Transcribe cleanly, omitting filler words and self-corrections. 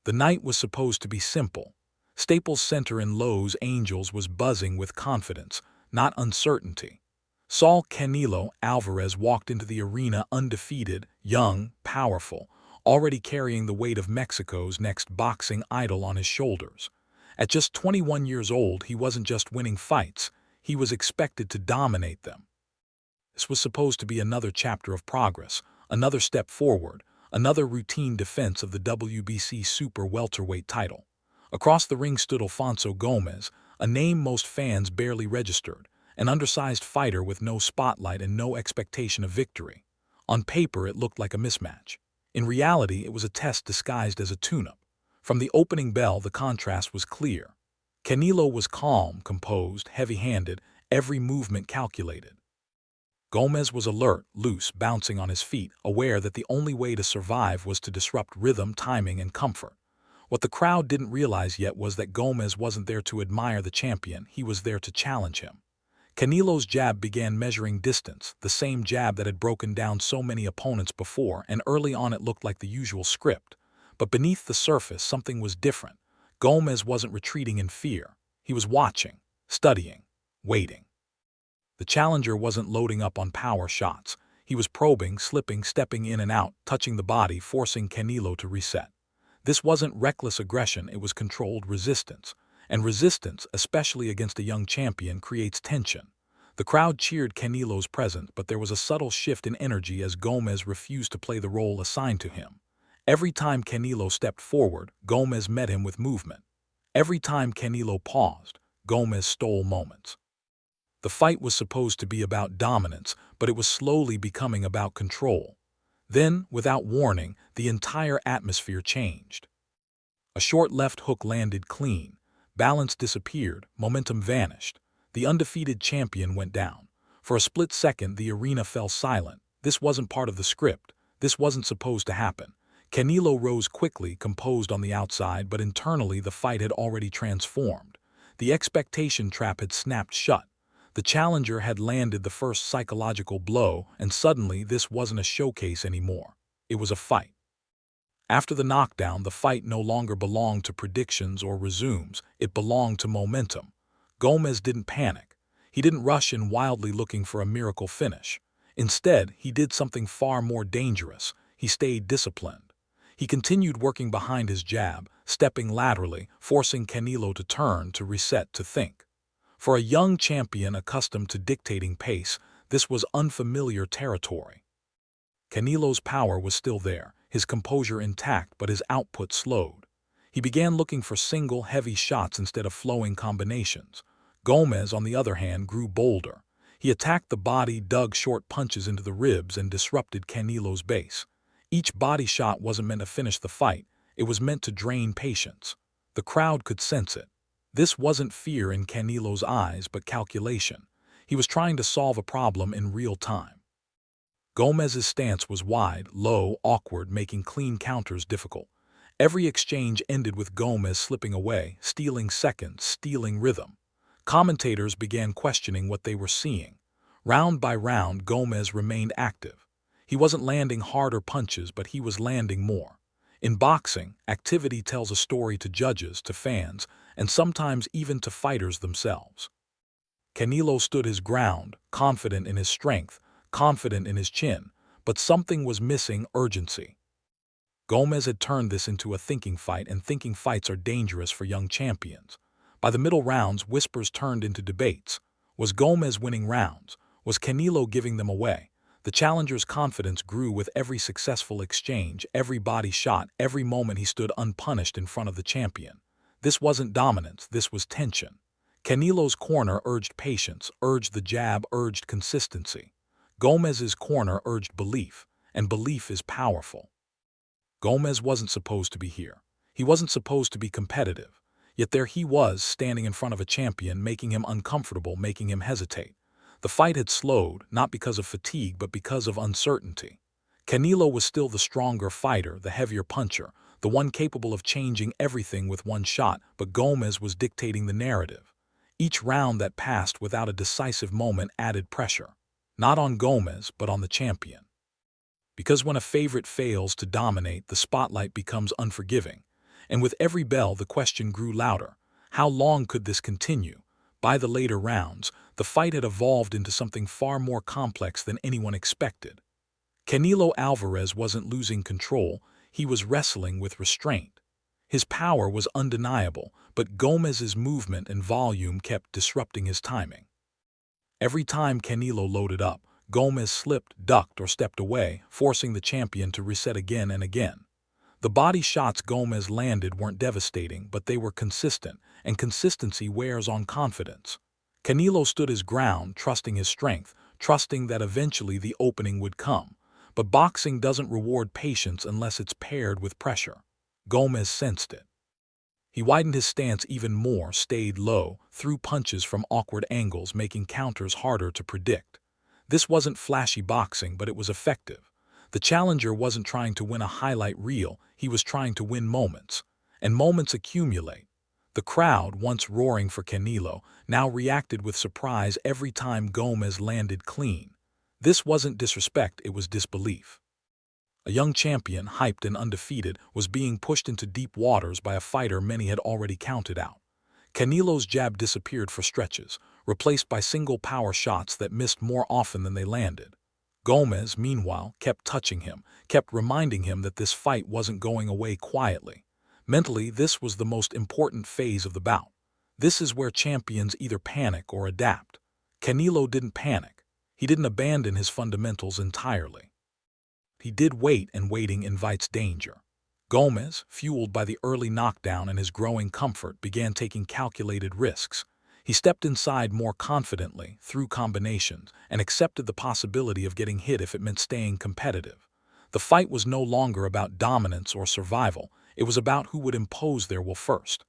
The night was supposed to be simple. Staples Center in Los Angeles was buzzing with confidence, not uncertainty. Saul Canelo Alvarez walked into the arena undefeated, young, powerful, already carrying the weight of Mexico's next boxing idol on his shoulders. At just 21 years old, he wasn't just winning fights, he was expected to dominate them. This was supposed to be another chapter of progress, another step forward, another routine defense of the WBC super welterweight title. Across the ring stood Alfonso Gomez, a name most fans barely registered, an undersized fighter with no spotlight and no expectation of victory. On paper, it looked like a mismatch. In reality, it was a test disguised as a tune-up. From the opening bell, the contrast was clear. Canelo was calm, composed, heavy-handed, every movement calculated. Gomez was alert, loose, bouncing on his feet, aware that the only way to survive was to disrupt rhythm, timing, and comfort. What the crowd didn't realize yet was that Gomez wasn't there to admire the champion, he was there to challenge him. Canelo's jab began measuring distance, the same jab that had broken down so many opponents before, and early on it looked like the usual script. But beneath the surface, something was different. Gomez wasn't retreating in fear. He was watching, studying, waiting. The challenger wasn't loading up on power shots. He was probing, slipping, stepping in and out, touching the body, forcing Canelo to reset. This wasn't reckless aggression, it was controlled resistance. And resistance, especially against a young champion, creates tension. The crowd cheered Canelo's presence, but there was a subtle shift in energy as Gomez refused to play the role assigned to him. Every time Canelo stepped forward, Gomez met him with movement. Every time Canelo paused, Gomez stole moments. The fight was supposed to be about dominance, but it was slowly becoming about control. Then, without warning, the entire atmosphere changed. A short left hook landed clean. Balance disappeared, momentum vanished. The undefeated champion went down. For a split second, the arena fell silent. This wasn't part of the script. This wasn't supposed to happen. Canelo rose quickly, composed on the outside, but internally the fight had already transformed. The expectation trap had snapped shut. The challenger had landed the first psychological blow, and suddenly this wasn't a showcase anymore. It was a fight. After the knockdown, the fight no longer belonged to predictions or resumes, it belonged to momentum. Gomez didn't panic. He didn't rush in wildly looking for a miracle finish. Instead, he did something far more dangerous. He stayed disciplined. He continued working behind his jab, stepping laterally, forcing Canelo to turn, to reset, to think. For a young champion accustomed to dictating pace, this was unfamiliar territory. Canelo's power was still there, his composure intact, but his output slowed. He began looking for single, heavy shots instead of flowing combinations. Gomez, on the other hand, grew bolder. He attacked the body, dug short punches into the ribs, and disrupted Canelo's base. Each body shot wasn't meant to finish the fight, it was meant to drain patience. The crowd could sense it. This wasn't fear in Canelo's eyes, but calculation. He was trying to solve a problem in real time. Gomez's stance was wide, low, awkward, making clean counters difficult. Every exchange ended with Gomez slipping away, stealing seconds, stealing rhythm. Commentators began questioning what they were seeing. Round by round, Gomez remained active. He wasn't landing harder punches, but he was landing more. In boxing, activity tells a story to judges, to fans, and sometimes even to fighters themselves. Canelo stood his ground, confident in his strength, confident in his chin, but something was missing: urgency. Gomez had turned this into a thinking fight, and thinking fights are dangerous for young champions. By the middle rounds, whispers turned into debates. Was Gomez winning rounds? Was Canelo giving them away? The challenger's confidence grew with every successful exchange, every body shot, every moment he stood unpunished in front of the champion. This wasn't dominance, this was tension. Canelo's corner urged patience, urged the jab, urged consistency. Gomez's corner urged belief, and belief is powerful. Gomez wasn't supposed to be here. He wasn't supposed to be competitive. Yet there he was, standing in front of a champion, making him uncomfortable, making him hesitate. The fight had slowed, not because of fatigue, but because of uncertainty. Canelo was still the stronger fighter, the heavier puncher, the one capable of changing everything with one shot, but Gomez was dictating the narrative. Each round that passed without a decisive moment added pressure. Not on Gomez, but on the champion. Because when a favorite fails to dominate, the spotlight becomes unforgiving. And with every bell, the question grew louder. How long could this continue? By the later rounds, the fight had evolved into something far more complex than anyone expected. Canelo Alvarez wasn't losing control, he was wrestling with restraint. His power was undeniable, but Gomez's movement and volume kept disrupting his timing. Every time Canelo loaded up, Gomez slipped, ducked, or stepped away, forcing the champion to reset again and again. The body shots Gomez landed weren't devastating, but they were consistent, and consistency wears on confidence. Canelo stood his ground, trusting his strength, trusting that eventually the opening would come. But boxing doesn't reward patience unless it's paired with pressure. Gomez sensed it. He widened his stance even more, stayed low, threw punches from awkward angles, making counters harder to predict. This wasn't flashy boxing, but it was effective. The challenger wasn't trying to win a highlight reel, he was trying to win moments. And moments accumulate. The crowd, once roaring for Canelo, now reacted with surprise every time Gomez landed clean. This wasn't disrespect, it was disbelief. A young champion, hyped and undefeated, was being pushed into deep waters by a fighter many had already counted out. Canelo's jab disappeared for stretches, replaced by single power shots that missed more often than they landed. Gomez, meanwhile, kept touching him, kept reminding him that this fight wasn't going away quietly. Mentally, this was the most important phase of the bout. This is where champions either panic or adapt. Canelo didn't panic. He didn't abandon his fundamentals entirely. He did wait, and waiting invites danger. Gomez, fueled by the early knockdown and his growing comfort, began taking calculated risks. He stepped inside more confidently, threw combinations, and accepted the possibility of getting hit if it meant staying competitive. The fight was no longer about dominance or survival, it was about who would impose their will first.